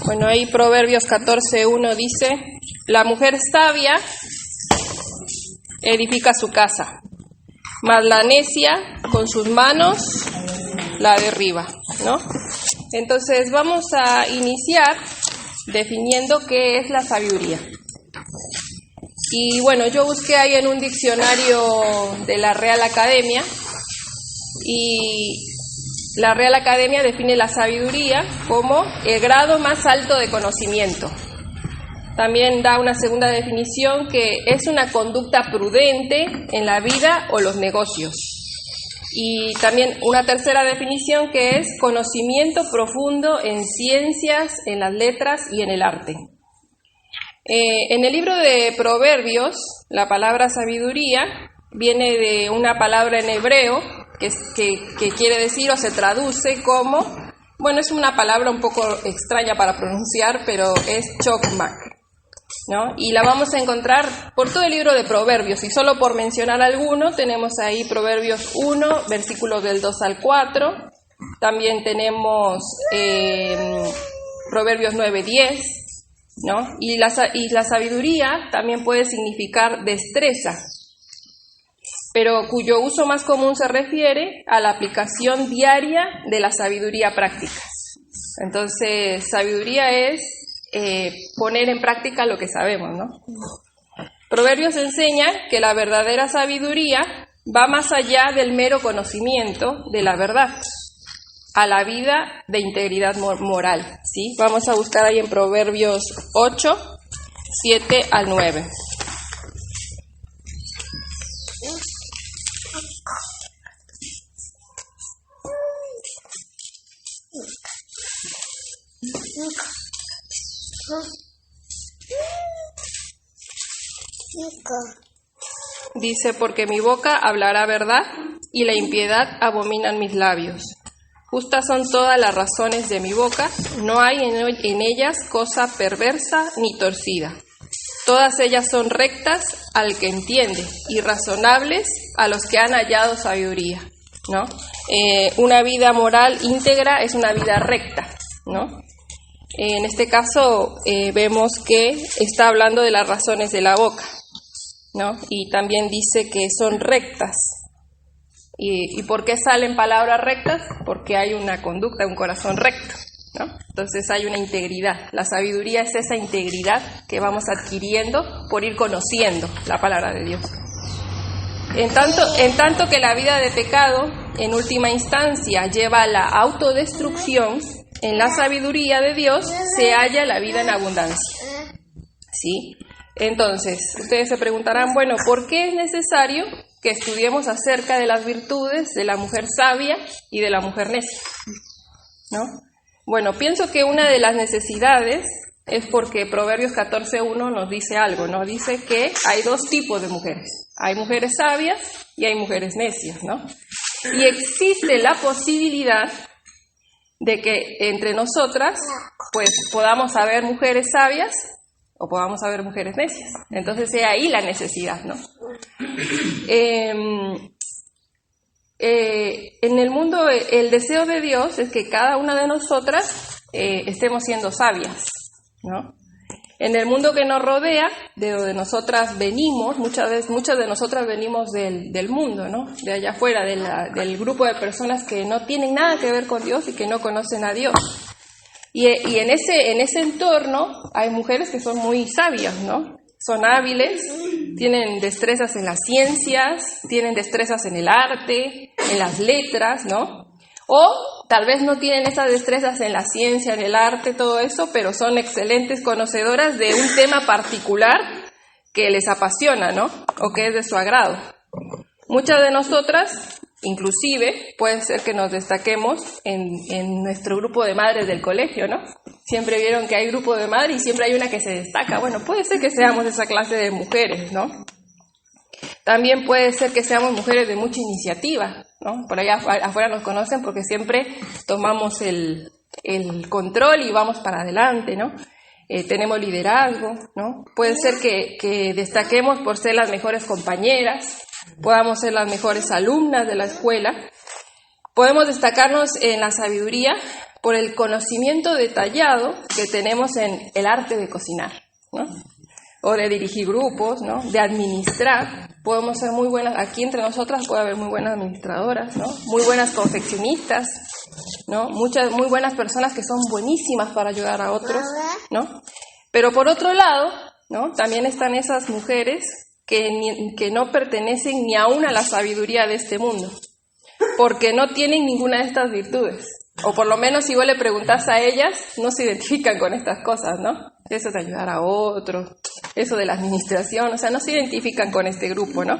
Bueno, ahí Proverbios 14:1 dice: la mujer sabia edifica su casa, mas la necia con sus manos la derriba, ¿no? Entonces vamos a iniciar definiendo qué es la sabiduría. Y bueno, yo busqué ahí en un diccionario de la Real Academia, y la Real Academia define la sabiduría como el grado más alto de conocimiento. También da una segunda definición, que es una conducta prudente en la vida o los negocios. Y también una tercera definición, que es conocimiento profundo en ciencias, en las letras y en el arte. En el libro de Proverbios, la palabra sabiduría viene de una palabra en hebreo que quiere decir o se traduce como, bueno, es una palabra un poco extraña para pronunciar, pero es chokmak, ¿no? Y la vamos a encontrar por todo el libro de Proverbios, y solo por mencionar alguno, tenemos ahí Proverbios 1, versículos del 2 al 4, también tenemos Proverbios 9:10, ¿no? Y la sabiduría también puede significar destreza, pero cuyo uso más común se refiere a la aplicación diaria de la sabiduría práctica. Entonces, sabiduría es poner en práctica lo que sabemos, ¿no? Proverbios enseña que la verdadera sabiduría va más allá del mero conocimiento de la verdad, a la vida de integridad moral, ¿sí? Vamos a buscar ahí en Proverbios 8, 7 al 9. Dice: porque mi boca hablará verdad, y la impiedad abominan mis labios. Justas son todas las razones de mi boca, no hay en ellas cosa perversa ni torcida. Todas ellas son rectas al que entiende, y razonables a los que han hallado sabiduría, ¿no? Una vida moral íntegra es una vida recta, ¿no? En este caso vemos que está hablando de las razones de la boca, ¿no? Y también dice que son rectas. ¿Y por qué salen palabras rectas? Porque hay una conducta, un corazón recto, ¿no? Entonces hay una integridad. La sabiduría es esa integridad que vamos adquiriendo por ir conociendo la palabra de Dios. En tanto que la vida de pecado, en última instancia, lleva a la autodestrucción, en la sabiduría de Dios se halla la vida en abundancia, ¿sí? Entonces, ustedes se preguntarán, bueno, ¿por qué es necesario que estudiemos acerca de las virtudes de la mujer sabia y de la mujer necia, ¿no? Bueno, pienso que una de las necesidades es porque Proverbios 14:1 nos dice algo, nos dice que hay dos tipos de mujeres. Hay mujeres sabias y hay mujeres necias, ¿no? Y existe la posibilidad de que entre nosotras, pues, podamos haber mujeres sabias o podamos haber mujeres necias. Entonces, es ahí la necesidad, ¿no? En el mundo, el deseo de Dios es que cada una de nosotras estemos siendo sabias, ¿no? En el mundo que nos rodea, de donde nosotras venimos, muchas de nosotras venimos del mundo, ¿no? De allá afuera, del grupo de personas que no tienen nada que ver con Dios y que no conocen a Dios. Y en ese entorno hay mujeres que son muy sabias, ¿no? Son hábiles, tienen destrezas en las ciencias, tienen destrezas en el arte, en las letras, ¿no? O tal vez no tienen esas destrezas en la ciencia, en el arte, todo eso, pero son excelentes conocedoras de un tema particular que les apasiona, ¿no? O que es de su agrado. Muchas de nosotras, inclusive, puede ser que nos destaquemos en nuestro grupo de madres del colegio, ¿no? Siempre vieron que hay grupo de madres y siempre hay una que se destaca. Bueno, puede ser que seamos esa clase de mujeres, ¿no? También puede ser que seamos mujeres de mucha iniciativa, ¿no? Por allá afuera nos conocen porque siempre tomamos el control y vamos para adelante, ¿no? Tenemos liderazgo, ¿no? Puede ser que destaquemos por ser las mejores compañeras, podamos ser las mejores alumnas de la escuela. Podemos destacarnos en la sabiduría por el conocimiento detallado que tenemos en el arte de cocinar, ¿no? O de dirigir grupos, ¿no? De administrar. Podemos ser muy buenas, aquí entre nosotras puede haber muy buenas administradoras, ¿no? Muy buenas confeccionistas, ¿no? Muchas muy buenas personas que son buenísimas para ayudar a otros, ¿no? Pero por otro lado, ¿no? También están esas mujeres que no pertenecen ni aún a la sabiduría de este mundo, porque no tienen ninguna de estas virtudes. O por lo menos si vos le preguntás a ellas, no se identifican con estas cosas, ¿no? Eso de ayudar a otros, eso de la administración, o sea, no se identifican con este grupo, ¿no?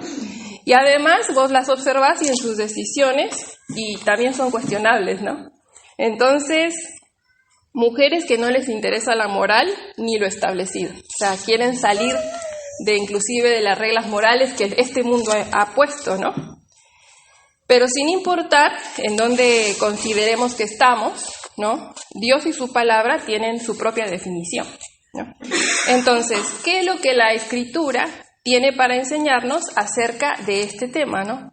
Y además vos las observás y en sus decisiones, y también son cuestionables, ¿no? Entonces, mujeres que no les interesa la moral ni lo establecido. O sea, quieren salir inclusive de las reglas morales que este mundo ha puesto, ¿no? Pero sin importar en dónde consideremos que estamos, ¿no? Dios y su palabra tienen su propia definición, ¿no? Entonces, ¿qué es lo que la Escritura tiene para enseñarnos acerca de este tema, ¿no?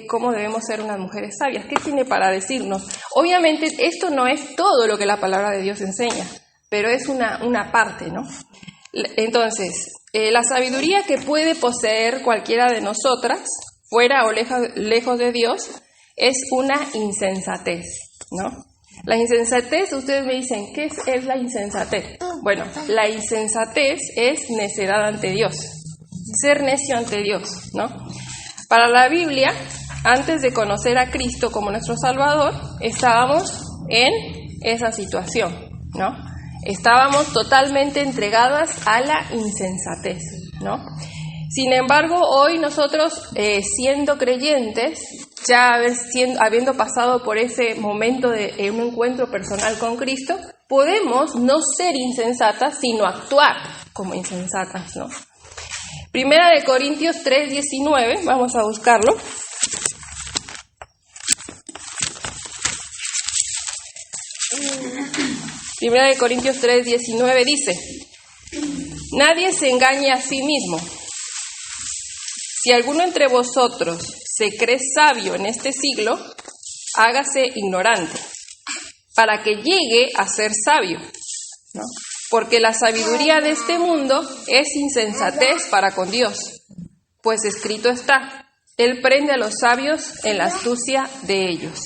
¿Cómo debemos ser unas mujeres sabias? ¿Qué tiene para decirnos? Obviamente, esto no es todo lo que la palabra de Dios enseña, pero es una parte, ¿no? Entonces, la sabiduría que puede poseer cualquiera de nosotras, fuera o lejos de Dios, es una insensatez, ¿no? La insensatez, ustedes me dicen, ¿qué es la insensatez? Bueno, la insensatez es necedad ante Dios, ser necio ante Dios, ¿no? Para la Biblia, antes de conocer a Cristo como nuestro Salvador, estábamos en esa situación, ¿no? Estábamos totalmente entregadas a la insensatez, ¿no? Sin embargo, hoy nosotros, siendo creyentes, ya habiendo pasado por ese momento de un encuentro personal con Cristo, podemos no ser insensatas, sino actuar como insensatas, ¿no? Primera de Corintios 3:19, vamos a buscarlo. Primera de Corintios 3:19 dice: nadie se engañe a sí mismo. Si alguno entre vosotros se cree sabio en este siglo, hágase ignorante, para que llegue a ser sabio, ¿no? Porque la sabiduría de este mundo es insensatez para con Dios, pues escrito está: Él prende a los sabios en la astucia de ellos.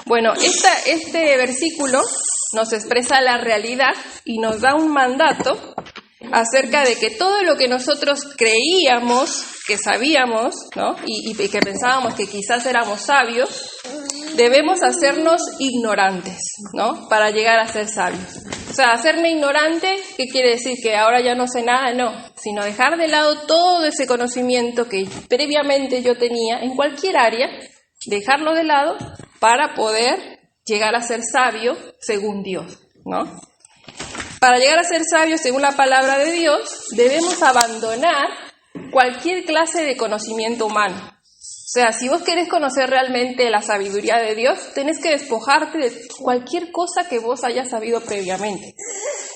Bueno, este versículo nos expresa la realidad y nos da un mandato acerca de que todo lo que nosotros creíamos que sabíamos, ¿no? y que pensábamos que quizás éramos sabios, debemos hacernos ignorantes, ¿no? Para llegar a ser sabios. O sea, hacerme ignorante, ¿qué quiere decir? Que ahora ya no sé nada, no, sino dejar de lado todo ese conocimiento que previamente yo tenía en cualquier área, dejarlo de lado para poder llegar a ser sabio según Dios, ¿no? Para llegar a ser sabios según la palabra de Dios, debemos abandonar cualquier clase de conocimiento humano. O sea, si vos querés conocer realmente la sabiduría de Dios, tenés que despojarte de cualquier cosa que vos hayas sabido previamente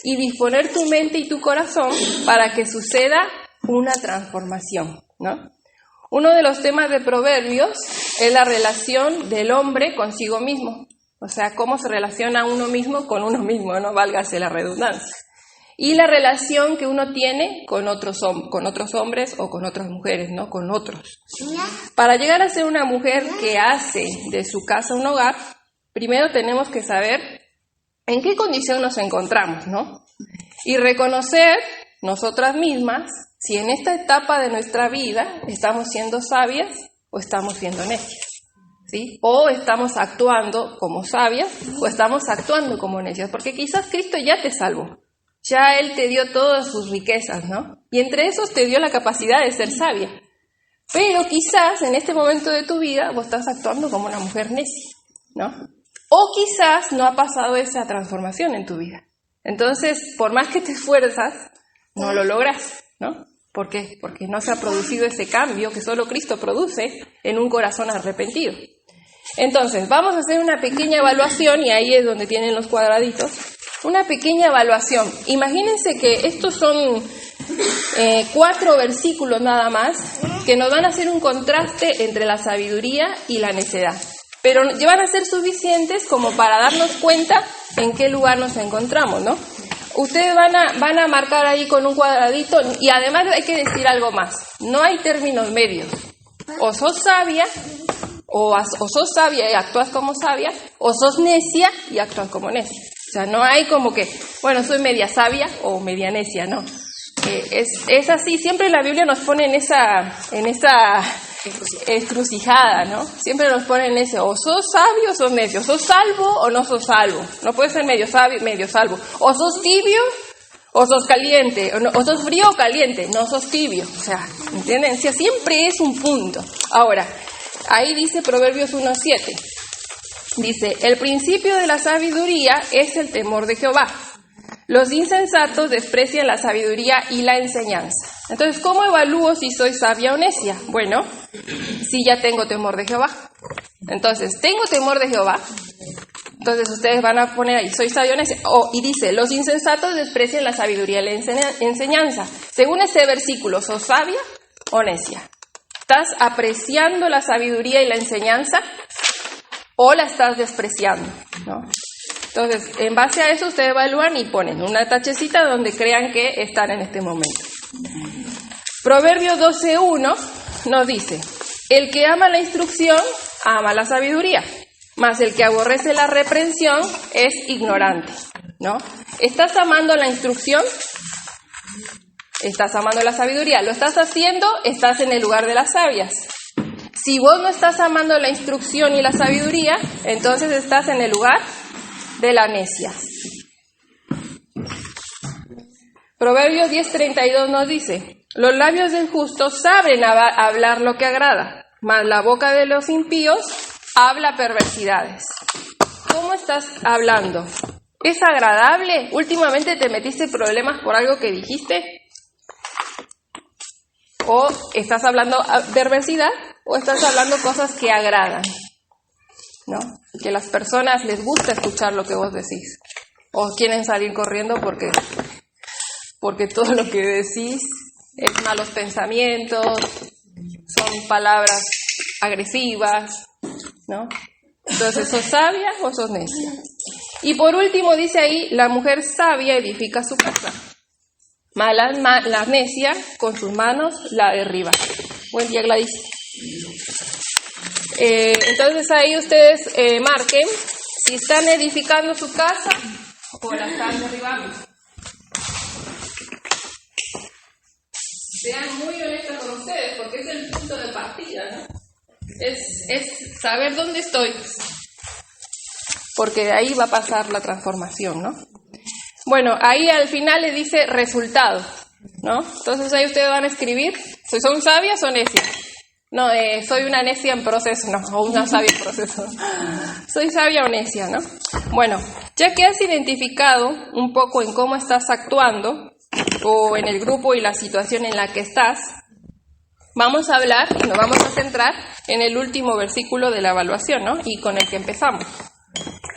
y disponer tu mente y tu corazón para que suceda una transformación, ¿no? Uno de los temas de Proverbios es la relación del hombre consigo mismo. O sea, cómo se relaciona uno mismo con uno mismo, ¿no? Válgase la redundancia. Y la relación que uno tiene con otros hombres o con otras mujeres, ¿no? Con otros. Para llegar a ser una mujer que hace de su casa un hogar, primero tenemos que saber en qué condición nos encontramos, ¿no? Y reconocer nosotras mismas si en esta etapa de nuestra vida estamos siendo sabias o estamos siendo necias, ¿sí? O estamos actuando como sabias o estamos actuando como necias, porque quizás Cristo ya te salvó, ya Él te dio todas sus riquezas, ¿no? Y entre esos te dio la capacidad de ser sabia, pero quizás en este momento de tu vida vos estás actuando como una mujer necia, ¿no? O quizás no ha pasado esa transformación en tu vida. Entonces, por más que te esfuerzas, no lo logras, ¿no? ¿Por qué? Porque no se ha producido ese cambio que solo Cristo produce en un corazón arrepentido. Entonces, vamos a hacer una pequeña evaluación, y ahí es donde tienen los cuadraditos. Una pequeña evaluación. Imagínense que estos son 4 versículos nada más, que nos van a hacer un contraste entre la sabiduría y la necedad. pero van a ser suficientes como para darnos cuenta en qué lugar nos encontramos, ¿no? Ustedes van a marcar ahí con un cuadradito, y además hay que decir algo más. No hay términos medios. O sos sabia, o sos sabia y actúas como sabia, o sos necia y actúas como necia. O sea, no hay como que, bueno, soy media sabia o media necia, no. Es así, siempre la Biblia nos pone en esa encrucijada, ¿no? Siempre nos pone en ese, o sos sabio o sos necio, sos salvo o no sos salvo. No puedes ser medio sabio y medio salvo. O sos tibio o sos caliente, o sos frío o caliente, no sos tibio. O sea, ¿entienden? O sea, siempre es un punto. Ahora, ahí dice Proverbios 1:7. Dice, el principio de la sabiduría es el temor de Jehová. Los insensatos desprecian la sabiduría y la enseñanza. Entonces, ¿cómo evalúo si soy sabia o necia? Bueno, si ya tengo temor de Jehová. Entonces, tengo temor de Jehová. Entonces, ustedes van a poner ahí, soy sabia o necia. Y dice, los insensatos desprecian la sabiduría y la enseñanza. Según ese versículo, ¿sos sabia o necia? ¿Estás apreciando la sabiduría y la enseñanza o la estás despreciando? ¿No? Entonces, en base a eso, ustedes evalúan y ponen una tachecita donde crean que están en este momento. Proverbios 12:1 nos dice, el que ama la instrucción, ama la sabiduría, mas el que aborrece la reprensión es ignorante, ¿no? ¿Estás amando la instrucción? ¿Estás amando la sabiduría? ¿Lo estás haciendo? Estás en el lugar de las sabias. Si vos no estás amando la instrucción y la sabiduría, entonces estás en el lugar de la necia. Proverbios 10:32 nos dice, los labios del justo saben hablar lo que agrada, mas la boca de los impíos habla perversidades. ¿Cómo estás hablando? ¿Es agradable? ¿Últimamente te metiste problemas por algo que dijiste? ¿O estás hablando perversidad? ¿O estás hablando cosas que agradan? ¿No? Que a las personas les gusta escuchar lo que vos decís. O quieren salir corriendo porque todo lo que decís es malos pensamientos, son palabras agresivas, ¿no? Entonces, ¿sos sabia o sos necia? Y por último dice ahí, la mujer sabia edifica su casa, mas la necia con sus manos la derriba. Buen día, Gladys. Entonces ahí ustedes marquen si están edificando su casa o la están derribando. Sean muy honestas con ustedes, porque es el punto de partida, ¿no? Es saber dónde estoy, porque de ahí va a pasar la transformación, ¿no? Bueno, ahí al final le dice resultado, ¿no? Entonces ahí ustedes van a escribir, si son sabias o necias. No, soy una necia en proceso, no, o una sabia en proceso. Soy sabia o necia, ¿no? Bueno, ya que has identificado un poco en cómo estás actuando, o en el grupo y la situación en la que estás, vamos a hablar y nos vamos a centrar en el último versículo de la evaluación, ¿no? Y con el que empezamos,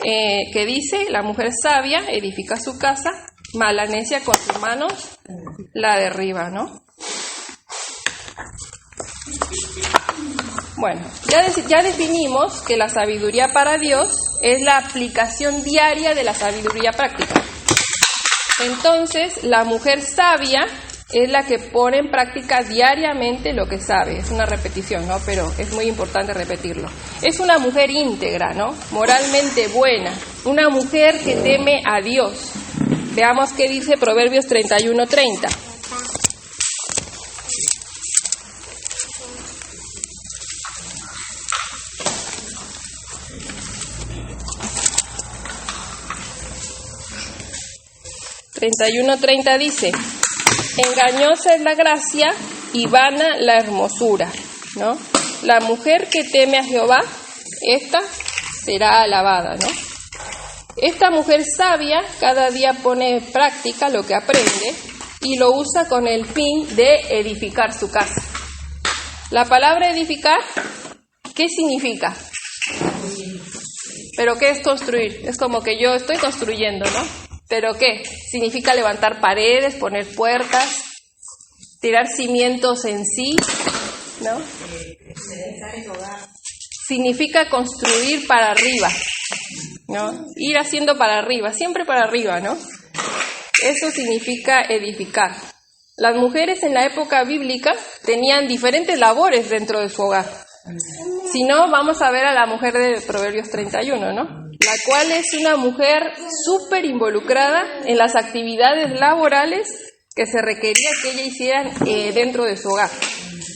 que dice, la mujer sabia edifica su casa, mas la necia con sus manos la derriba, ¿no? Bueno, ya definimos que la sabiduría para Dios es la aplicación diaria de la sabiduría práctica. Entonces, la mujer sabia es la que pone en práctica diariamente lo que sabe. Es una repetición, ¿no? Pero es muy importante repetirlo. Es una mujer íntegra, ¿no? Moralmente buena. Una mujer que teme a Dios. Veamos qué dice Proverbios 31:30. (31:30) dice, engañosa es la gracia y vana la hermosura, ¿no? La mujer que teme a Jehová, esta será alabada, ¿no? Esta mujer sabia cada día pone en práctica lo que aprende y lo usa con el fin de edificar su casa. La palabra edificar, ¿qué significa? ¿Pero qué es construir? Es como que yo estoy construyendo, ¿no? ¿Pero qué? Significa levantar paredes, poner puertas, tirar cimientos en sí, ¿no? significa construir para arriba, ¿no? Ir haciendo para arriba, siempre para arriba, ¿no? Eso significa edificar. Las mujeres en la época bíblica tenían diferentes labores dentro de su hogar. Si no, vamos a ver a la mujer de Proverbios 31, ¿no? La cual es una mujer súper involucrada en las actividades laborales que se requería que ella hiciera dentro de su hogar,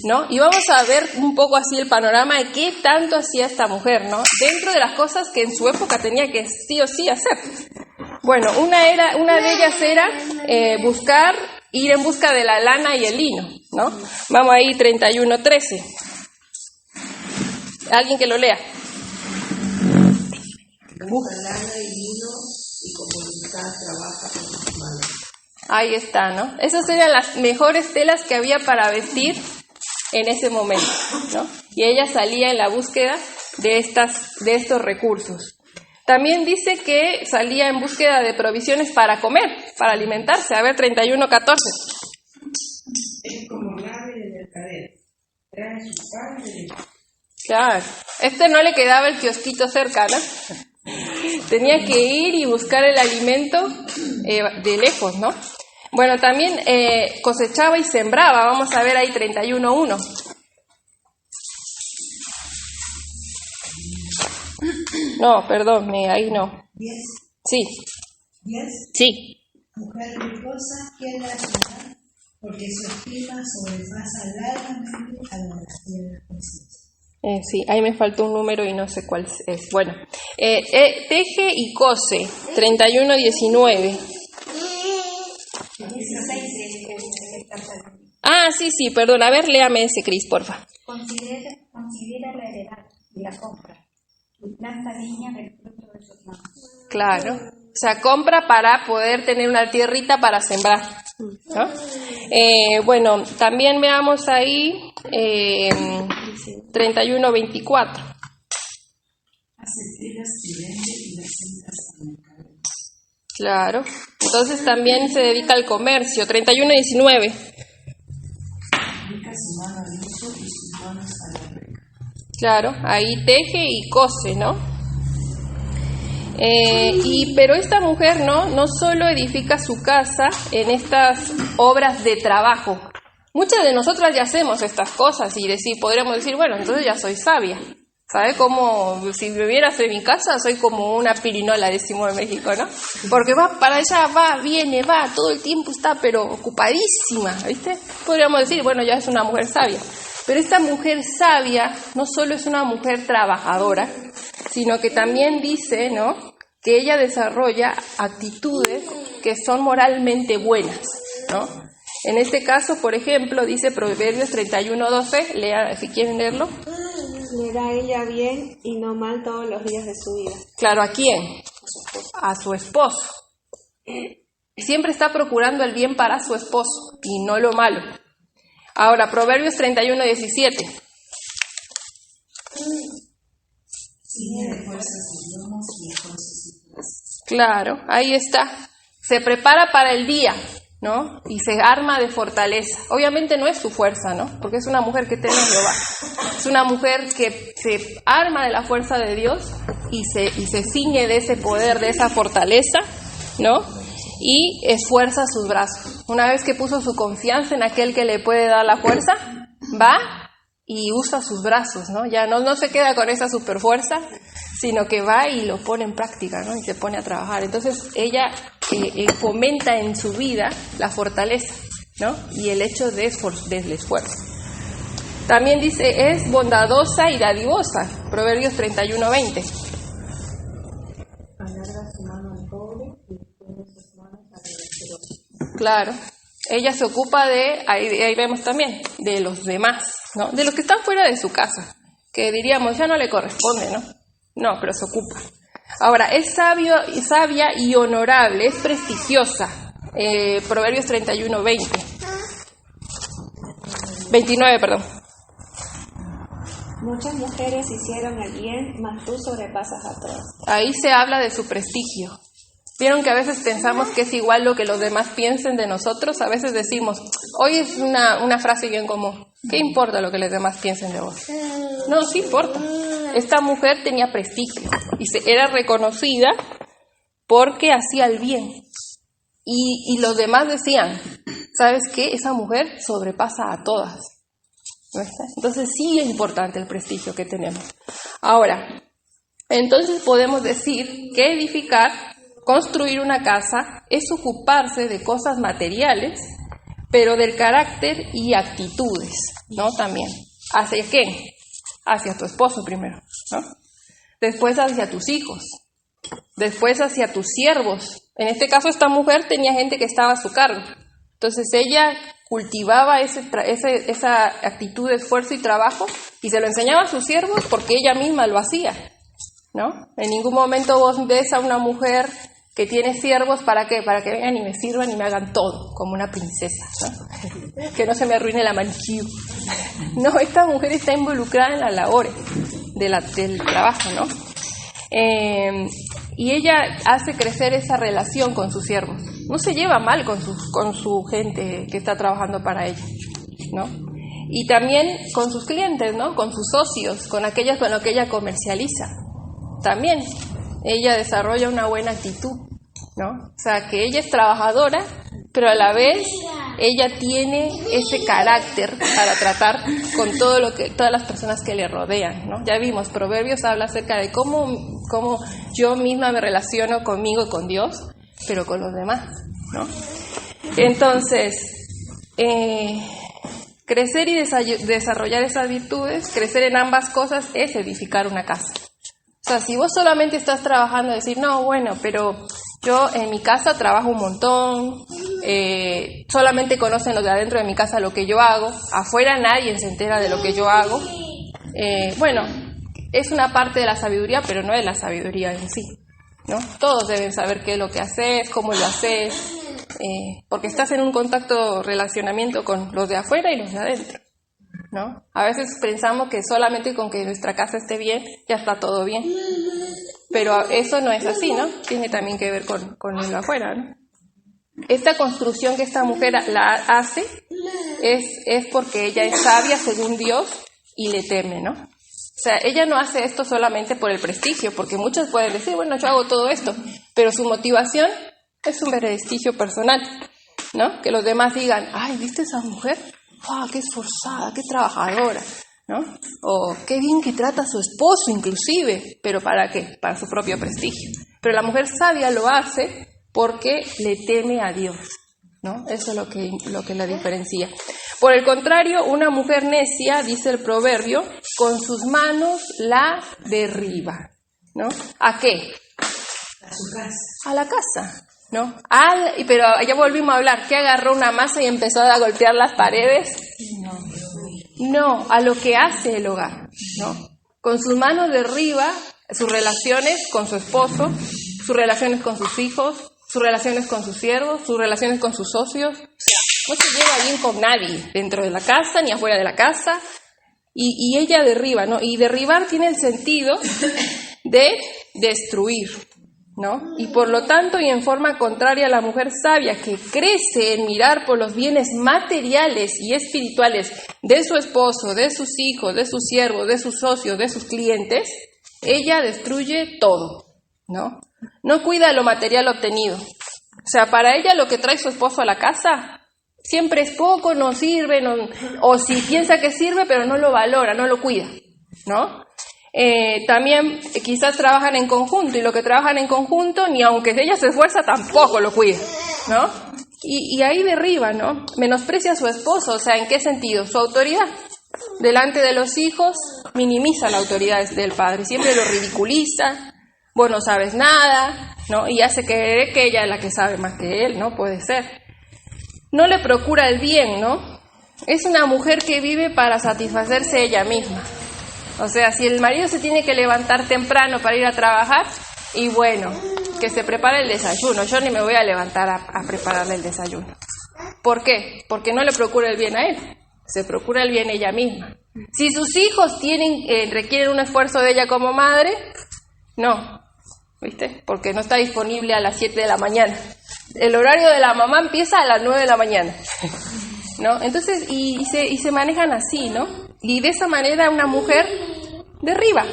¿no? Y vamos a ver un poco así el panorama de qué tanto hacía esta mujer, ¿no? Dentro de las cosas que en su época tenía que sí o sí hacer. Bueno, una de ellas era ir en busca de la lana y el lino, ¿no? Vamos ahí, 31:13. Alguien que lo lea. Busca lana y lino y con voluntad trabaja con sus manos. Ahí está, ¿no? Esas eran las mejores telas que había para vestir en ese momento, ¿no? Y ella salía en la búsqueda de estos recursos. También dice que salía en búsqueda de provisiones para comer, para alimentarse. A ver, 31:14. Es como grave de mercader. Trae su pan de... Claro. No le quedaba el kiosquito cerca, ¿no? Tenía que ir y buscar el alimento de lejos, ¿no? Bueno, también cosechaba y sembraba. Vamos a ver ahí 31:1. No, perdón, ahí no. 10. Sí. 10. Sí. Mujer ricosa, ¿quién la ayudará? Porque su estima sobrepasa largamente a la de las tierras precisas. Sí, ahí me faltó un número y no sé cuál es. Bueno, teje y cose, 31:19. Ah, sí, perdón. A ver, léame ese, Cris, porfa. Considera la heredad y la compra, y planta viña del fruto de sus manos. Claro. O sea, compra para poder tener una tierrita para sembrar, ¿no? Bueno, también veamos ahí 31:24. Hace telas que vende y las sentas al mercado. Claro. Entonces también se dedica al comercio. 31:19. Dedica su mano al uso y sus manos a la reca. Claro, ahí teje y cose, ¿no? Pero esta mujer no solo edifica su casa en estas obras de trabajo. Muchas de nosotras ya hacemos estas cosas y podríamos decir, bueno, entonces ya soy sabia. ¿Sabe? Como si vivieras en mi casa, soy como una pirinola, decimos en México, ¿no? Porque va para allá, viene, todo el tiempo está, pero ocupadísima, ¿viste? Podríamos decir, bueno, ya es una mujer sabia. Pero esta mujer sabia no solo es una mujer trabajadora, sino que también dice, ¿no?, que ella desarrolla actitudes que son moralmente buenas, ¿no? En este caso, por ejemplo, dice Proverbios 31:12, lea si quieren leerlo. Le da ella bien y no mal todos los días de su vida. Claro, ¿a quién? A su esposo. Siempre está procurando el bien para su esposo y no lo malo. Ahora, Proverbios 31:17. Ciñe de fuerza sus lomos y esfuerza sus brazos. Claro, ahí está. Se prepara para el día, ¿no? Y se arma de fortaleza. Obviamente no es su fuerza, ¿no? Porque es una mujer que teme a Jehová. Es una mujer que se arma de la fuerza de Dios y se ciñe de ese poder, de esa fortaleza, ¿no? Y esfuerza sus brazos. Una vez que puso su confianza en aquel que le puede dar la fuerza, va y usa sus brazos, ¿no? Ya no se queda con esa superfuerza, sino que va y lo pone en práctica, ¿no? Y se pone a trabajar. Entonces ella fomenta en su vida la fortaleza, ¿no? Y el hecho del esfuerzo. También dice, es bondadosa y dadivosa, Proverbios 31:20. Alarga su mano al pobre y extiende sus manos al menesteroso. Claro. Ella se ocupa ahí vemos también, de los demás, ¿no? De los que están fuera de su casa, que diríamos, ya no le corresponde, ¿no? No, pero se ocupa. Ahora, es sabia y honorable, es prestigiosa. Proverbios 29, perdón. Muchas mujeres hicieron el bien, mas tú sobrepasas a todas. Ahí se habla de su prestigio. ¿Vieron que a veces pensamos que es igual lo que los demás piensen de nosotros? A veces decimos, hoy es una frase bien común, ¿qué importa lo que los demás piensen de vos? No, sí importa. esta mujer tenía prestigio y era reconocida porque hacía el bien. Y los demás decían, ¿sabes qué? Esa mujer sobrepasa a todas. ¿No está? Entonces sí es importante el prestigio que tenemos. Ahora, entonces podemos decir que edificar, construir una casa, es ocuparse de cosas materiales, pero del carácter y actitudes, ¿no? También. ¿Hacia quién? Hacia tu esposo primero, ¿no? Después hacia tus hijos. Después hacia tus siervos. En este caso esta mujer tenía gente que estaba a su cargo. Entonces ella cultivaba esa actitud de esfuerzo y trabajo y se lo enseñaba a sus siervos porque ella misma lo hacía, ¿no? En ningún momento vos ves a una mujer que tiene siervos, ¿para qué? Para que vengan y me sirvan y me hagan todo, como una princesa, ¿no? Que no se me arruine la manicure. No, esta mujer está involucrada en las labores del trabajo, ¿no? Y ella hace crecer esa relación con sus siervos. No se lleva mal con su gente que está trabajando para ella, ¿no? Y también con sus clientes, ¿no? Con sus socios, con aquellos con los que ella comercializa. También ella desarrolla una buena actitud, ¿no? O sea, que ella es trabajadora, pero a la vez ella tiene ese carácter para tratar con todas las personas que le rodean, ¿no? Ya vimos, Proverbios habla acerca de cómo yo misma me relaciono conmigo y con Dios, pero con los demás, ¿no? Entonces, crecer y desarrollar esas virtudes, crecer en ambas cosas es edificar una casa. O sea, si vos solamente estás trabajando, decir, no, bueno, pero yo en mi casa trabajo un montón, solamente conocen los de adentro de mi casa lo que yo hago, afuera nadie se entera de lo que yo hago. Bueno, es una parte de la sabiduría, pero no es la sabiduría en sí, ¿no? Todos deben saber qué es lo que haces, cómo lo haces, porque estás en un contacto, relacionamiento con los de afuera y los de adentro, ¿no? A veces pensamos que solamente con que nuestra casa esté bien, ya está todo bien. Pero eso no es así, ¿no? Tiene también que ver con lo afuera, ¿no? Esta construcción que esta mujer la hace es porque ella es sabia según Dios y le teme, ¿no? O sea, ella no hace esto solamente por el prestigio, porque muchos pueden decir, bueno, yo hago todo esto, pero su motivación es un prestigio personal, ¿no? Que los demás digan, ay, ¿viste esa mujer? ¡Ah, qué esforzada, qué trabajadora! ¿No? O qué bien que trata a su esposo inclusive, pero ¿para qué? Para su propio prestigio. Pero la mujer sabia lo hace porque le teme a Dios, ¿no? Eso es lo que la diferencia. Por el contrario, una mujer necia, dice el proverbio, con sus manos la derriba, ¿no? ¿A qué? A su casa. A la casa, ¿no? Pero ya volvimos a hablar, que agarró una masa y empezó a golpear las paredes. No, a lo que hace el hogar, ¿no? Con sus manos derriba sus relaciones con su esposo, sus relaciones con sus hijos, sus relaciones con sus siervos, sus relaciones con sus socios. O sea, no se lleva bien con nadie, dentro de la casa ni afuera de la casa. Y ella derriba, ¿no? Y derribar tiene el sentido de destruir, ¿no? Y por lo tanto, y en forma contraria a la mujer sabia que crece en mirar por los bienes materiales y espirituales de su esposo, de sus hijos, de sus siervos, de sus socios, de sus clientes, ella destruye todo, ¿no? No cuida lo material obtenido. O sea, para ella lo que trae su esposo a la casa siempre es poco, no sirve, o si piensa que sirve, pero no lo valora, no lo cuida, ¿no? También quizás trabajan en conjunto y lo que trabajan en conjunto, ni aunque ella se esfuerza, tampoco lo cuida, ¿no? Y ahí derriba, ¿no? Menosprecia a su esposo, o sea, ¿en qué sentido? Su autoridad. Delante de los hijos minimiza la autoridad del padre, siempre lo ridiculiza, vos no sabes nada, ¿no? Y hace creer que ella es la que sabe más que él, ¿no? Puede ser. No le procura el bien, ¿no? Es una mujer que vive para satisfacerse ella misma. O sea, si el marido se tiene que levantar temprano para ir a trabajar, y bueno, que se prepare el desayuno. Yo ni me voy a levantar a prepararle el desayuno. ¿Por qué? Porque no le procura el bien a él. Se procura el bien ella misma. Si sus hijos requieren un esfuerzo de ella como madre, no, ¿viste? Porque no está disponible a las 7 de la mañana. El horario de la mamá empieza a las 9 de la mañana, ¿no? Entonces, y se manejan así, ¿no? Y de esa manera una mujer derriba,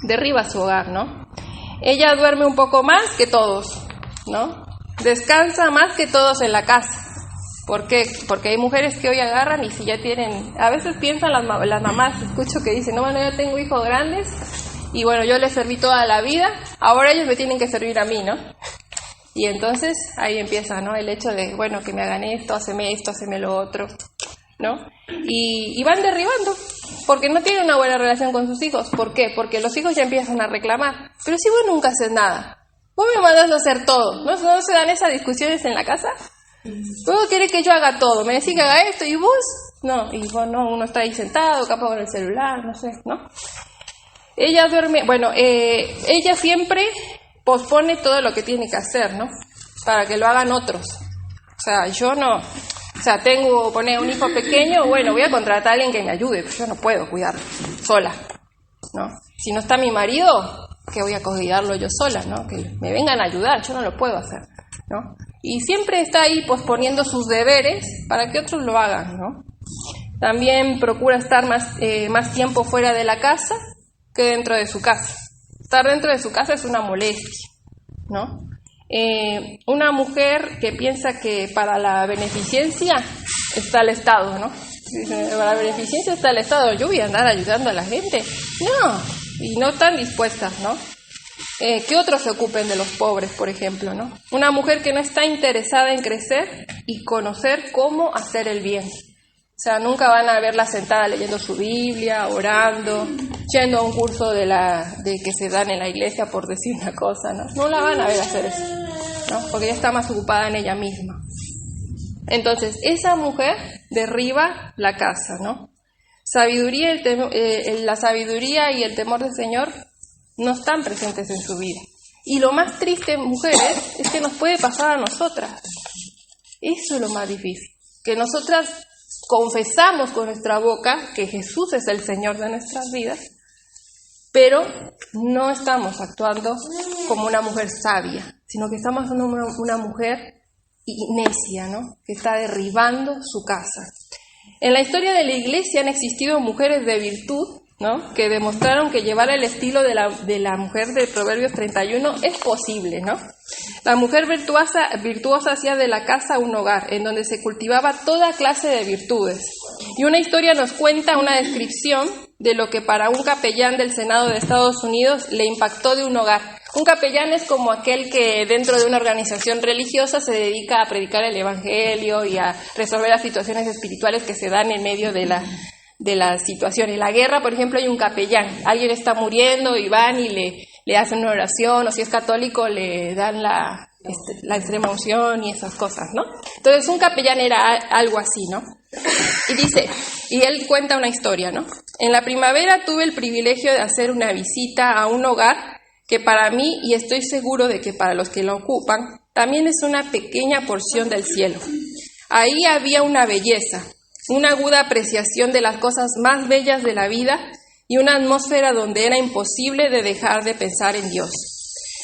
derriba su hogar, ¿no? Ella duerme un poco más que todos, ¿no? Descansa más que todos en la casa. ¿Por qué? Porque hay mujeres que hoy agarran y si ya tienen... A veces piensan las mamás, escucho que dicen, no, bueno, yo tengo hijos grandes y bueno, yo les serví toda la vida, ahora ellos me tienen que servir a mí, ¿no? Y entonces ahí empieza, ¿no? El hecho de, bueno, que me hagan esto, haceme lo otro, ¿no? Y van derribando, porque no tienen una buena relación con sus hijos. ¿Por qué? Porque los hijos ya empiezan a reclamar. Pero si vos nunca haces nada, vos me mandas a hacer todo, ¿no? ¿No se dan esas discusiones en la casa? Vos querés que yo haga todo, me decís que haga esto, y vos, no, y vos no, uno está ahí sentado, capaz con el celular, no sé, ¿no? Ella duerme, bueno, ella siempre pospone todo lo que tiene que hacer, ¿no? Para que lo hagan otros. O sea, yo no, o sea, tengo, poner un hijo pequeño, bueno, voy a contratar a alguien que me ayude, pero yo no puedo cuidarlo sola, ¿no? Si no está mi marido, que voy a cuidarlo yo sola, ¿no? Que me vengan a ayudar, yo no lo puedo hacer, ¿no? Y siempre está ahí posponiendo sus deberes para que otros lo hagan, ¿no? También procura estar más tiempo fuera de la casa que dentro de su casa. Estar dentro de su casa es una molestia, ¿no? Una mujer que piensa que para la beneficencia está el Estado, ¿no? Para la beneficencia está el Estado, yo voy a andar ayudando a la gente. No, y no están dispuestas, ¿no? Que otros se ocupen de los pobres, por ejemplo, ¿no? Una mujer que no está interesada en crecer y conocer cómo hacer el bien. O sea, nunca van a verla sentada leyendo su Biblia, orando, yendo a un curso de que se dan en la iglesia, por decir una cosa, ¿no? No la van a ver hacer eso, ¿no? Porque ella está más ocupada en ella misma. Entonces, esa mujer derriba la casa, ¿no? La sabiduría y el temor del Señor no están presentes en su vida. Y lo más triste, mujeres, es que nos puede pasar a nosotras. Eso es lo más difícil. Que nosotras confesamos con nuestra boca que Jesús es el Señor de nuestras vidas, pero no estamos actuando como una mujer sabia, sino que estamos siendo una mujer necia, ¿no? Que está derribando su casa. En la historia de la iglesia han existido mujeres de virtud, ¿no? Que demostraron que llevar el estilo de la mujer de Proverbios 31 es posible, ¿no? La mujer virtuosa hacía de la casa un hogar en donde se cultivaba toda clase de virtudes. Y una historia nos cuenta una descripción de lo que para un capellán del Senado de Estados Unidos le impactó de un hogar. Un capellán es como aquel que dentro de una organización religiosa se dedica a predicar el evangelio y a resolver las situaciones espirituales que se dan en medio de la situación. En la guerra, por ejemplo, hay un capellán. Alguien está muriendo y van y le hacen una oración, o si es católico le dan la extrema unción y esas cosas, ¿no? Entonces un capellán era algo así, ¿no? Y dice, y él cuenta una historia, ¿no? En la primavera tuve el privilegio de hacer una visita a un hogar que para mí, y estoy seguro de que para los que lo ocupan, también es una pequeña porción del cielo. Ahí había una belleza, una aguda apreciación de las cosas más bellas de la vida y una atmósfera donde era imposible de dejar de pensar en Dios.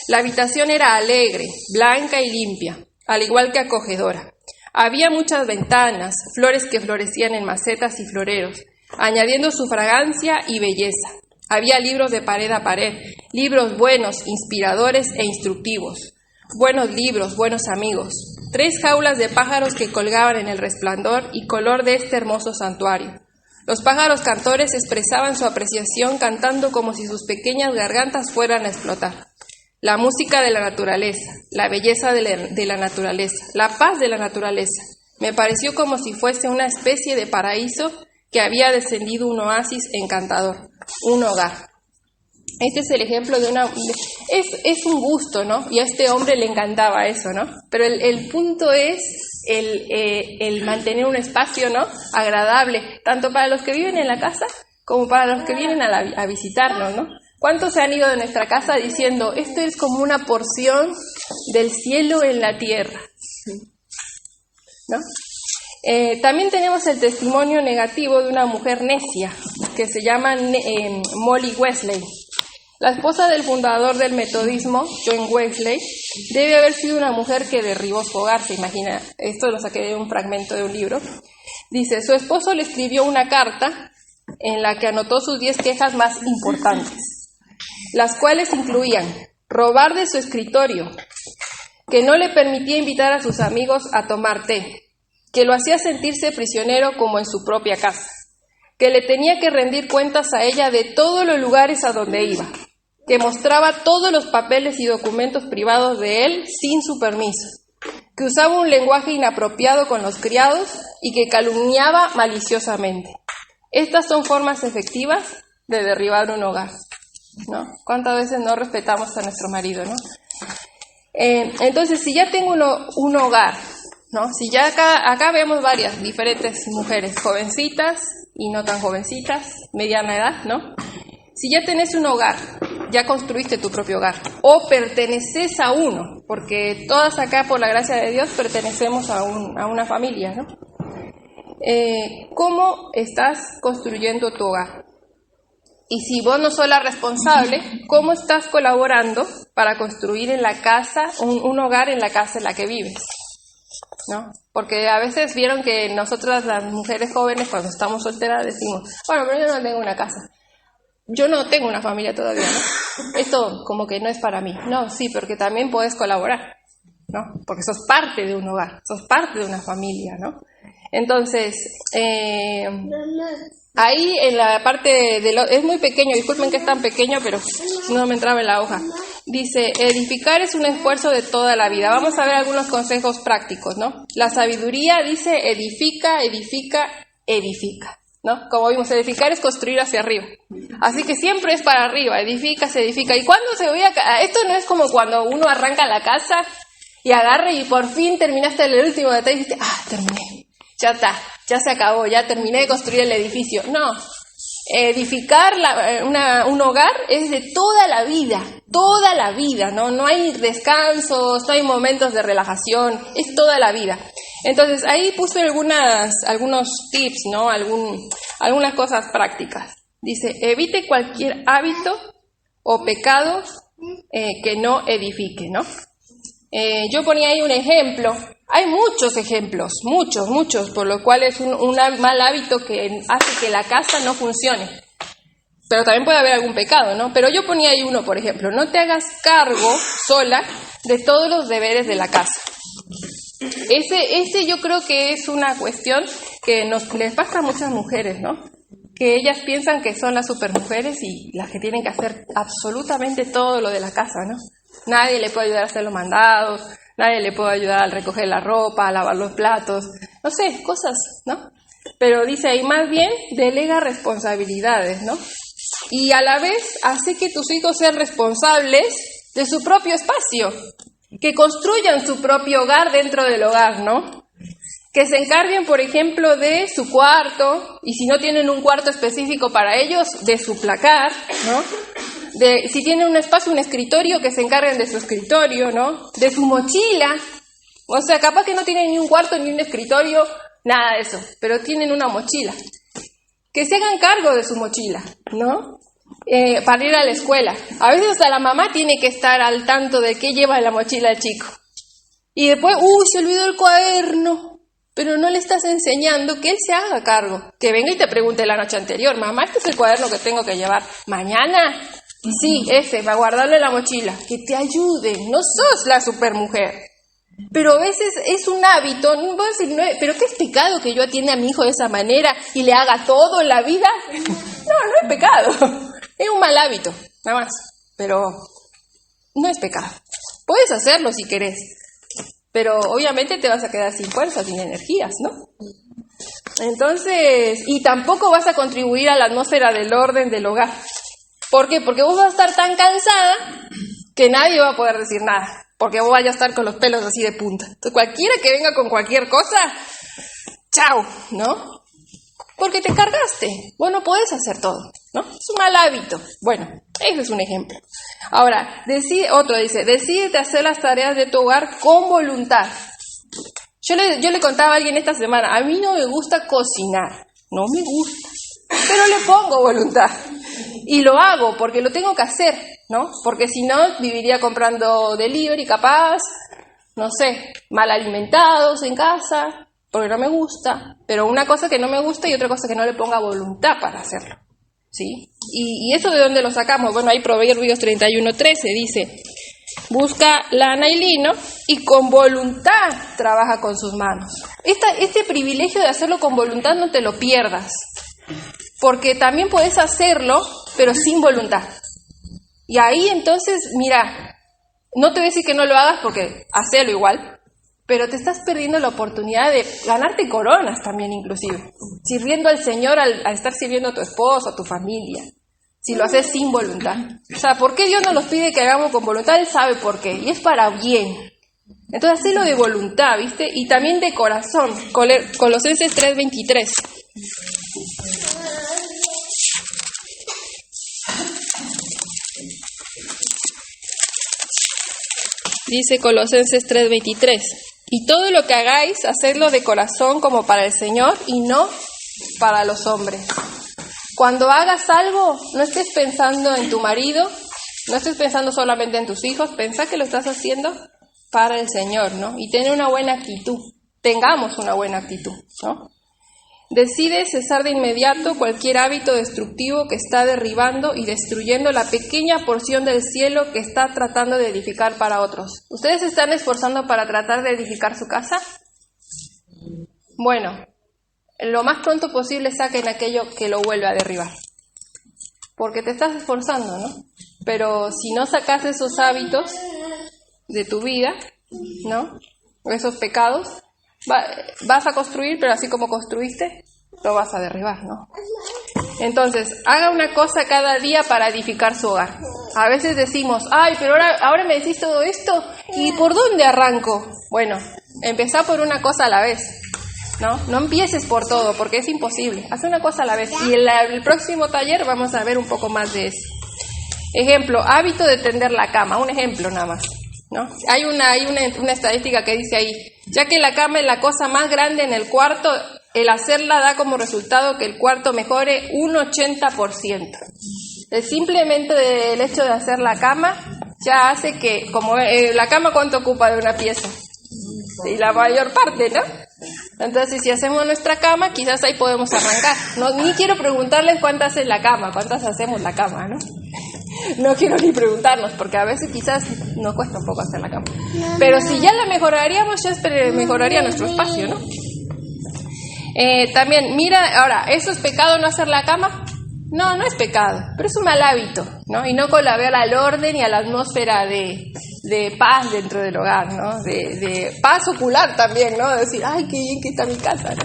La habitación era alegre, blanca y limpia, al igual que acogedora. Había muchas ventanas, flores que florecían en macetas y floreros, añadiendo su fragancia y belleza. Había libros de pared a pared, libros buenos, inspiradores e instructivos. Buenos libros, buenos amigos. 3 jaulas de pájaros que colgaban en el resplandor y color de este hermoso santuario. Los pájaros cantores expresaban su apreciación cantando como si sus pequeñas gargantas fueran a explotar. La música de la naturaleza, la belleza de la naturaleza, la paz de la naturaleza. Me pareció como si fuese una especie de paraíso que había descendido un oasis encantador, un hogar. Este es el ejemplo de es un gusto, ¿no? Y a este hombre le encantaba eso, ¿no? Pero el punto es el mantener un espacio, ¿no? Agradable, tanto para los que viven en la casa como para los que vienen a visitarnos, ¿no? ¿Cuántos se han ido de nuestra casa diciendo, esto es como una porción del cielo en la tierra? ¿No? También tenemos el testimonio negativo de una mujer necia que se llama Molly Wesley. La esposa del fundador del metodismo, John Wesley, debe haber sido una mujer que derribó su hogar, se imagina. Esto lo saqué de un fragmento de un libro. Dice, su esposo le escribió una carta en la que anotó sus 10 quejas más importantes. las cuales incluían robar de su escritorio, que no le permitía invitar a sus amigos a tomar té, que lo hacía sentirse prisionero como en su propia casa, que le tenía que rendir cuentas a ella de todos los lugares a donde iba, que mostraba todos los papeles y documentos privados de él sin su permiso, que usaba un lenguaje inapropiado con los criados y que calumniaba maliciosamente. Estas son formas efectivas de derribar un hogar, ¿no? ¿Cuántas veces no respetamos a nuestro marido, no? Entonces, si ya tengo un hogar, ¿no? Si ya acá vemos varias diferentes mujeres, jovencitas y no tan jovencitas, mediana edad, ¿no? Si ya tenés un hogar, ya construiste tu propio hogar, o perteneces a uno, porque todas acá, por la gracia de Dios, pertenecemos a una familia, ¿no? ¿Cómo estás construyendo tu hogar? Y si vos no sos la responsable, ¿cómo estás colaborando para construir en la casa, un hogar en la casa en la que vives? ¿No? Porque a veces vieron que nosotras las mujeres jóvenes, cuando estamos solteras, decimos, bueno, pero yo no tengo una casa. Yo no tengo una familia todavía, ¿no? Esto como que no es para mí. No, sí, porque también puedes colaborar, ¿no? Porque sos parte de un hogar, sos parte de una familia, ¿no? Entonces, ahí en la parte es muy pequeño, disculpen que es tan pequeño, pero no me entraba en la hoja. Dice, edificar es un esfuerzo de toda la vida. Vamos a ver algunos consejos prácticos, ¿no? La sabiduría dice edifica, edifica, edifica, ¿no? Como vimos, edificar es construir hacia arriba. Así que siempre es para arriba, edifica, se edifica. ¿Y cuándo se veía? Esto no es como cuando uno arranca la casa y agarra y por fin terminaste el último detalle y dijiste, terminé. Ya está, ya se acabó, ya terminé de construir el edificio. No, edificar un hogar es de toda la vida, ¿no? No hay descansos, no hay momentos de relajación, es toda la vida. Entonces, ahí puse algunos tips, ¿no? Algunas cosas prácticas. Dice, evite cualquier hábito o pecado que no edifique, ¿no? Yo ponía ahí un ejemplo. Hay muchos ejemplos, muchos, por lo cual es un mal hábito que hace que la casa no funcione. Pero también puede haber algún pecado, ¿no? Pero yo ponía ahí uno, por ejemplo, no te hagas cargo sola de todos los deberes de la casa. Ese yo creo que es una cuestión que les pasa a muchas mujeres, ¿no? Que ellas piensan que son las supermujeres y las que tienen que hacer absolutamente todo lo de la casa, ¿no? Nadie le puede ayudar a hacer los mandados, nadie le puede ayudar a recoger la ropa, a lavar los platos, no sé, cosas, ¿no? Pero dice ahí, más bien, delega responsabilidades, ¿no? Y a la vez, hace que tus hijos sean responsables de su propio espacio, que construyan su propio hogar dentro del hogar, ¿no? Que se encarguen, por ejemplo, de su cuarto, y si no tienen un cuarto específico para ellos, de su placar, ¿no? Si tienen un espacio, un escritorio, que se encarguen de su escritorio, ¿no? De su mochila. O sea, capaz que no tienen ni un cuarto ni un escritorio, nada de eso, pero tienen una mochila. Que se hagan cargo de su mochila, ¿no? Para ir a la escuela. A veces hasta la mamá tiene que estar al tanto de qué lleva en la mochila el chico. Y después, se olvidó el cuaderno. Pero no le estás enseñando que él se haga cargo. Que venga y te pregunte la noche anterior, mamá, ¿este es el cuaderno que tengo que llevar mañana? Sí, ese, va a guardarlo en la mochila. Que te ayude, no sos la supermujer. Pero a veces es un hábito, no puedo decir, pero ¿qué es pecado que yo atienda a mi hijo de esa manera y le haga todo en la vida? No es pecado. Es un mal hábito, nada más. Pero no es pecado. Puedes hacerlo si querés. Pero obviamente te vas a quedar sin fuerzas, sin energías, ¿no? Entonces, y tampoco vas a contribuir a la atmósfera del orden del hogar. ¿Por qué? Porque vos vas a estar tan cansada que nadie va a poder decir nada. Porque vos vayas a estar con los pelos así de punta. Entonces, cualquiera que venga con cualquier cosa, ¡chao! ¿No? Porque te cargaste. Vos no podés hacer todo, ¿no? Es un mal hábito. Bueno, ese es un ejemplo. Ahora, decídete hacer las tareas de tu hogar con voluntad. Yo le contaba a alguien esta semana, a mí no me gusta cocinar, no me gusta, pero le pongo voluntad. Y lo hago porque lo tengo que hacer, ¿no? Porque si no, viviría comprando delivery, capaz, no sé, mal alimentados en casa, porque no me gusta. Pero una cosa que no me gusta y otra cosa que no le ponga voluntad para hacerlo. ¿sí? ¿Y eso de dónde lo sacamos? Bueno, hay Proverbios 31:13, dice, busca lana y lino y con voluntad trabaja con sus manos. Este privilegio de hacerlo con voluntad no te lo pierdas, porque también puedes hacerlo, pero sin voluntad. Y ahí entonces, mira, no te voy a decir que no lo hagas porque hacelo igual, pero te estás perdiendo la oportunidad de ganarte coronas también inclusive, sirviendo al Señor al estar sirviendo a tu esposo, a tu familia, si lo haces sin voluntad. O sea, ¿por qué Dios nos los pide que hagamos con voluntad? Él sabe por qué, y es para bien. Entonces, hacelo de voluntad, ¿viste? Y también de corazón. Colosenses 3:23. Dice Colosenses 3:23, y todo lo que hagáis, hacedlo de corazón como para el Señor y no para los hombres. Cuando hagas algo, no estés pensando en tu marido, no estés pensando solamente en tus hijos, pensá que lo estás haciendo para el Señor, ¿no? Y tener una buena actitud, tengamos una buena actitud, ¿no? Decide cesar de inmediato cualquier hábito destructivo que está derribando y destruyendo la pequeña porción del cielo que está tratando de edificar para otros. ¿Ustedes se están esforzando para tratar de edificar su casa? Bueno, lo más pronto posible saquen aquello que lo vuelve a derribar. Porque te estás esforzando, ¿no? Pero si no sacas esos hábitos de tu vida, ¿no? Esos pecados, vas a construir, pero así como construiste, lo vas a derribar, ¿no? Entonces, haga una cosa cada día para edificar su hogar. A veces decimos, ay, pero ahora me decís todo esto, ¿y por dónde arranco? Bueno, empezá por una cosa a la vez, ¿no? No empieces por todo, porque es imposible. Haz una cosa a la vez. Y en el próximo taller vamos a ver un poco más de eso. Ejemplo, hábito de tender la cama. Un ejemplo nada más, ¿no? Hay una estadística que dice ahí, ya que la cama es la cosa más grande en el cuarto, el hacerla da como resultado que el cuarto mejore un 80%. Simplemente el hecho de hacer la cama ya hace que, como la cama, ¿cuánto ocupa de una pieza? Y la mayor parte, ¿no? Entonces, si hacemos nuestra cama, quizás ahí podemos arrancar. No, ni quiero preguntarles cuántas es la cama, cuántas hacemos la cama, ¿no? No quiero ni preguntarnos, porque a veces quizás nos cuesta un poco hacer la cama. Pero si ya la mejoraríamos, ya mejoraría nuestro espacio, ¿no? También, mira, ahora, ¿eso es pecado no hacer la cama? No, no es pecado, pero es un mal hábito, ¿no? Y no colabora al orden y a la atmósfera de paz dentro del hogar, ¿no? De paz ocular también, ¿no? De decir, ay, qué bien que está mi casa, ¿no?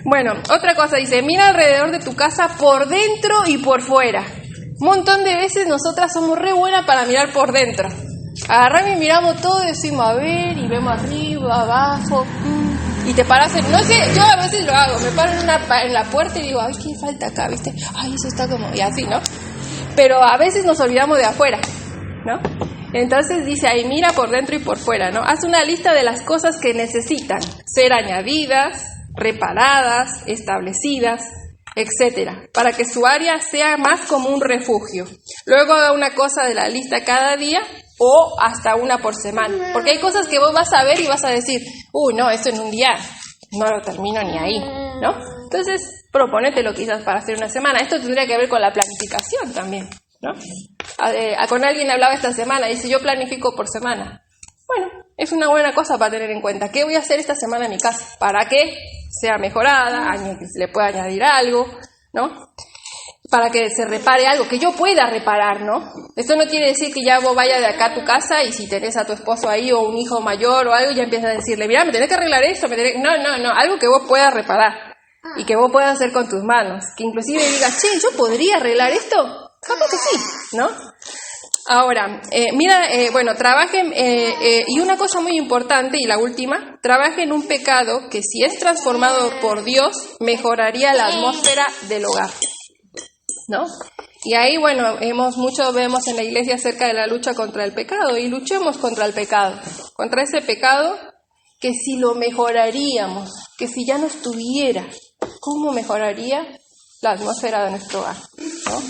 Bueno, otra cosa, dice, mira alrededor de tu casa por dentro y por fuera. Un montón de veces nosotras somos re buenas para mirar por dentro. Agarramos y miramos todo y decimos, a ver, y vemos arriba, abajo, y te paras no sé, yo a veces lo hago, me paro en la puerta y digo, ay, ¿qué falta acá? ¿Viste? Ay, eso está como, y así, ¿no? Pero a veces nos olvidamos de afuera, ¿no? Entonces dice ahí, mira por dentro y por fuera, ¿no? Haz una lista de las cosas que necesitan ser añadidas, reparadas, establecidas, etcétera, para que su área sea más como un refugio. Luego haga una cosa de la lista cada día o hasta una por semana, porque hay cosas que vos vas a ver y vas a decir, no, esto en un día no lo termino ni ahí, ¿no? Entonces, proponételo quizás para hacer una semana. Esto tendría que ver con la planificación también, ¿no? Con alguien hablaba esta semana, dice, yo planifico por semana. Bueno, es una buena cosa para tener en cuenta. ¿Qué voy a hacer esta semana en mi casa? Para que sea mejorada, que se le pueda añadir algo, ¿no? Para que se repare algo, que yo pueda reparar, ¿no? Esto no quiere decir que ya vos vayas de acá a tu casa y si tenés a tu esposo ahí o un hijo mayor o algo, ya empiezas a decirle, mira, me tenés que arreglar esto, No, algo que vos puedas reparar y que vos puedas hacer con tus manos. Que inclusive digas, che, ¿yo podría arreglar esto? Capaz que sí, ¿no? Ahora, trabajen, y una cosa muy importante, y la última, trabajen un pecado que si es transformado por Dios, mejoraría la atmósfera del hogar, ¿no? Y ahí, vemos en la iglesia acerca de la lucha contra el pecado, y luchemos contra el pecado, contra ese pecado que si lo mejoraríamos, que si ya no estuviera, ¿cómo mejoraría la atmósfera de nuestro hogar, ¿no?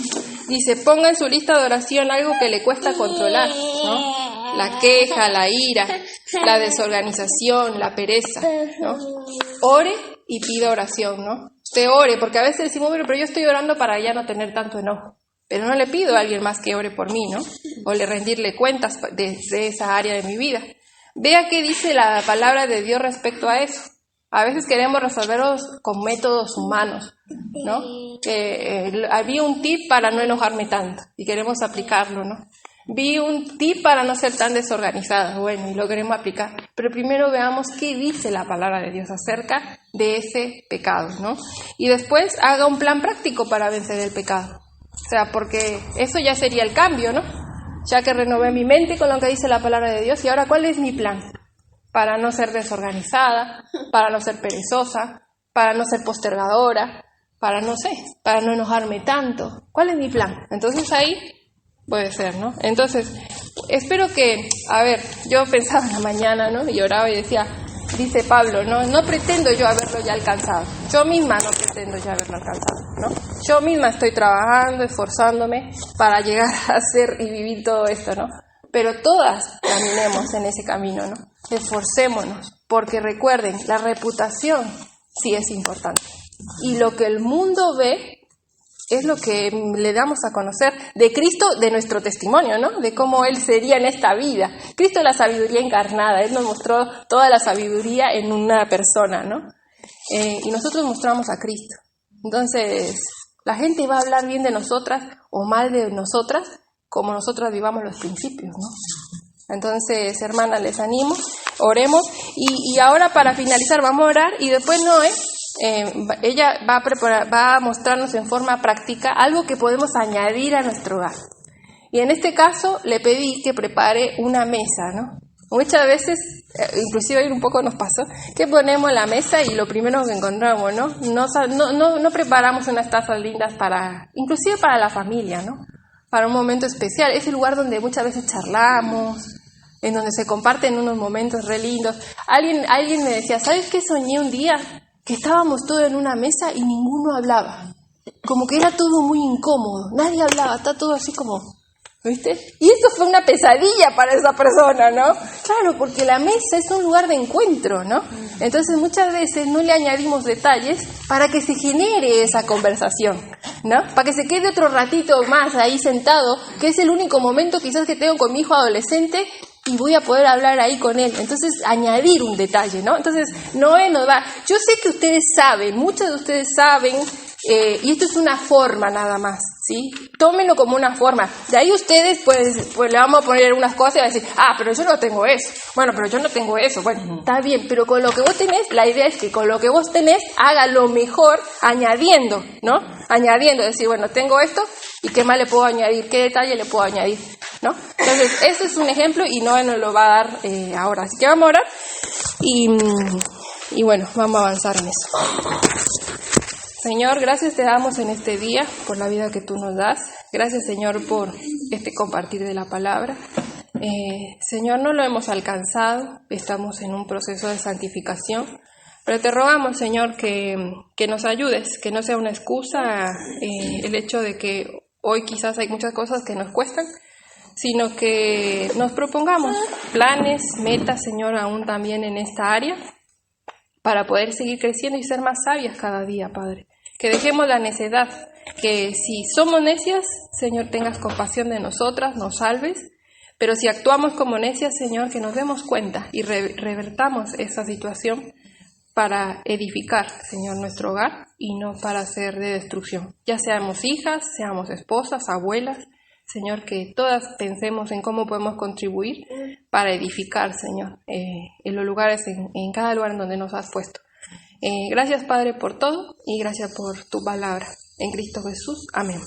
Dice, ponga en su lista de oración algo que le cuesta controlar, ¿no? La queja, la ira, la desorganización, la pereza, ¿no? Ore y pida oración, ¿no? usted ore, porque a veces decimos, bueno, pero yo estoy orando para ya no tener tanto enojo, pero no le pido a alguien más que ore por mí, ¿no? O le rendirle cuentas de esa área de mi vida. Vea qué dice la palabra de Dios respecto a eso. A veces queremos resolverlos con métodos humanos, ¿no? Había un tip para no enojarme tanto y queremos aplicarlo, ¿no? Vi un tip para no ser tan desorganizada, bueno, y lo queremos aplicar. Pero primero veamos qué dice la palabra de Dios acerca de ese pecado, ¿no? Y después haga un plan práctico para vencer el pecado. O sea, porque eso ya sería el cambio, ¿no? Ya que renové mi mente con lo que dice la palabra de Dios, y ahora, ¿cuál es mi plan? Para no ser desorganizada, para no ser perezosa, para no ser postergadora, para no enojarme tanto. ¿Cuál es mi plan? Entonces ahí puede ser, ¿no? Entonces, espero que, yo pensaba en la mañana, ¿no? Y oraba y decía, dice Pablo, no pretendo yo haberlo ya alcanzado. Yo misma no pretendo ya haberlo alcanzado, ¿no? Yo misma estoy trabajando, esforzándome para llegar a hacer y vivir todo esto, ¿no? Pero todas caminemos en ese camino, ¿no? Esforcémonos, porque recuerden, la reputación sí es importante. Y lo que el mundo ve es lo que le damos a conocer de Cristo, de nuestro testimonio, ¿no? De cómo Él sería en esta vida. Cristo es la sabiduría encarnada. Él nos mostró toda la sabiduría en una persona, ¿no? Y nosotros mostramos a Cristo. Entonces, la gente va a hablar bien de nosotras o mal de nosotras como nosotras vivamos los principios, ¿no? Entonces, hermanas, les animo, oremos. Y ahora, para finalizar, vamos a orar y después Noé, ella va a mostrarnos en forma práctica algo que podemos añadir a nuestro hogar. Y en este caso le pedí que prepare una mesa, ¿no? Muchas veces, inclusive hoy un poco nos pasó, que ponemos la mesa y lo primero que encontramos, ¿no? No preparamos unas tazas lindas inclusive para la familia, ¿no? Para un momento especial. Es el lugar donde muchas veces charlamos, en donde se comparten unos momentos re lindos. Alguien me decía, ¿sabes qué soñé un día? Que estábamos todos en una mesa y ninguno hablaba. Como que era todo muy incómodo. Nadie hablaba, está todo así como, ¿viste? Y eso fue una pesadilla para esa persona, ¿no? Claro, porque la mesa es un lugar de encuentro, ¿no? Entonces muchas veces no le añadimos detalles para que se genere esa conversación, ¿no? Para que se quede otro ratito más ahí sentado, que es el único momento quizás que tengo con mi hijo adolescente y voy a poder hablar ahí con él. Entonces, añadir un detalle, ¿no? Entonces, Noé nos va. Yo sé que ustedes saben, muchos de ustedes saben, y esto es una forma nada más, ¿sí? Tómenlo como una forma. De ahí ustedes, pues le vamos a poner unas cosas y van a decir, pero yo no tengo eso. Bueno, pero yo no tengo eso. Bueno, está bien, pero con lo que vos tenés, la idea es que con lo que vos tenés, haga lo mejor añadiendo, ¿no? Añadiendo, decir, bueno, tengo esto, ¿y qué más le puedo añadir? ¿Qué detalle le puedo añadir? ¿No? Entonces, ese es un ejemplo y Noé nos lo va a dar ahora. Así que vamos a orar y bueno, vamos a avanzar en eso. Señor, gracias te damos en este día por la vida que tú nos das. Gracias, Señor, por este compartir de la palabra. Señor, no lo hemos alcanzado, estamos en un proceso de santificación, pero te rogamos, Señor, que nos ayudes, que no sea una excusa el hecho de que hoy quizás hay muchas cosas que nos cuestan, sino que nos propongamos planes, metas, Señor, aún también en esta área, para poder seguir creciendo y ser más sabias cada día, Padre. Que dejemos la necedad, que si somos necias, Señor, tengas compasión de nosotras, nos salves, pero si actuamos como necias, Señor, que nos demos cuenta y revertamos esa situación para edificar, Señor, nuestro hogar y no para ser de destrucción. Ya seamos hijas, seamos esposas, abuelas, Señor, que todas pensemos en cómo podemos contribuir para edificar, Señor, en los lugares, en cada lugar en donde nos has puesto. Gracias, Padre, por todo y gracias por tu palabra. En Cristo Jesús. Amén.